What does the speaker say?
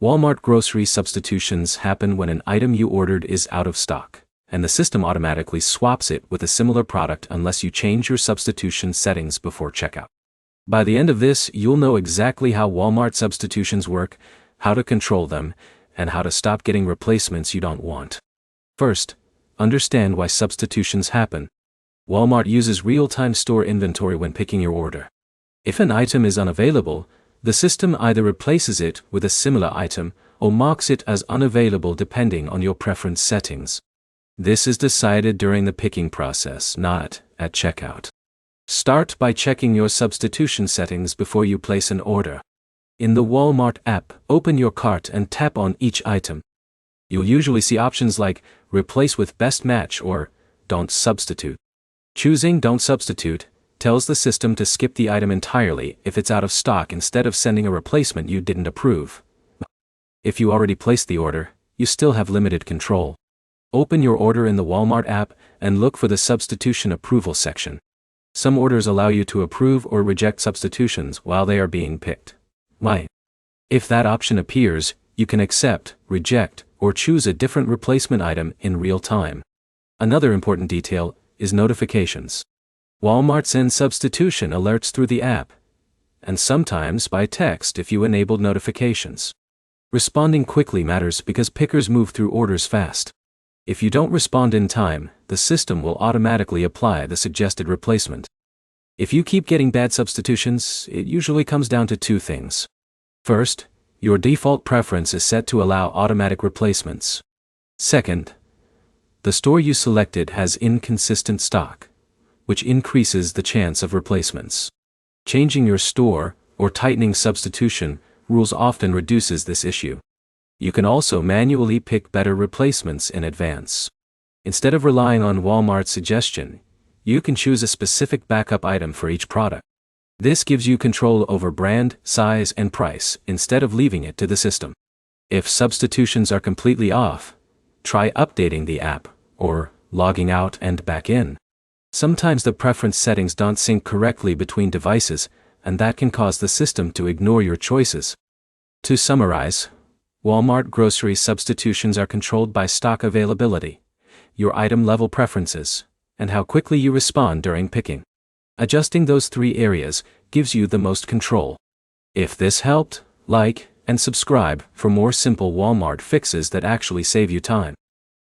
Walmart grocery substitutions happen when an item you ordered is out of stock, and the system automatically swaps it with a similar product unless you change your substitution settings before checkout. By the end of this, you'll know exactly how Walmart substitutions work, how to control them, and how to stop getting replacements you don't want. First, understand why substitutions happen. Walmart uses real-time store inventory when picking your order. If an item is unavailable, the system either replaces it with a similar item or marks it as unavailable depending on your preference settings. This is decided during the picking process, not at checkout. Start by checking your substitution settings before you place an order. In the Walmart app, open your cart and tap on each item. You'll usually see options like Replace with Best Match or Don't Substitute. Choosing Don't Substitute tells the system to skip the item entirely if it's out of stock instead of sending a replacement you didn't approve. If you already placed the order, you still have limited control. Open your order in the Walmart app and look for the Substitution Approval section. Some orders allow you to approve or reject substitutions while they are being picked. Why? If that option appears, you can accept, reject, or choose a different replacement item in real time. Another important detail is notifications. Walmart sends substitution alerts through the app, and sometimes by text if you enabled notifications. Responding quickly matters because pickers move through orders fast. If you don't respond in time, the system will automatically apply the suggested replacement. If you keep getting bad substitutions, it usually comes down to two things. First, your default preference is set to allow automatic replacements. Second, the store you selected has inconsistent stock, which increases the chance of replacements. Changing your store or tightening substitution rules often reduces this issue. You can also manually pick better replacements in advance. Instead of relying on Walmart's suggestion, you can choose a specific backup item for each product. This gives you control over brand, size, and price instead of leaving it to the system. If substitutions are completely off, try updating the app or logging out and back in. Sometimes the preference settings don't sync correctly between devices, and that can cause the system to ignore your choices. To summarize, Walmart grocery substitutions are controlled by stock availability, your item level preferences, and how quickly you respond during picking. Adjusting those three areas gives you the most control. If this helped, like and subscribe for more simple Walmart fixes that actually save you time.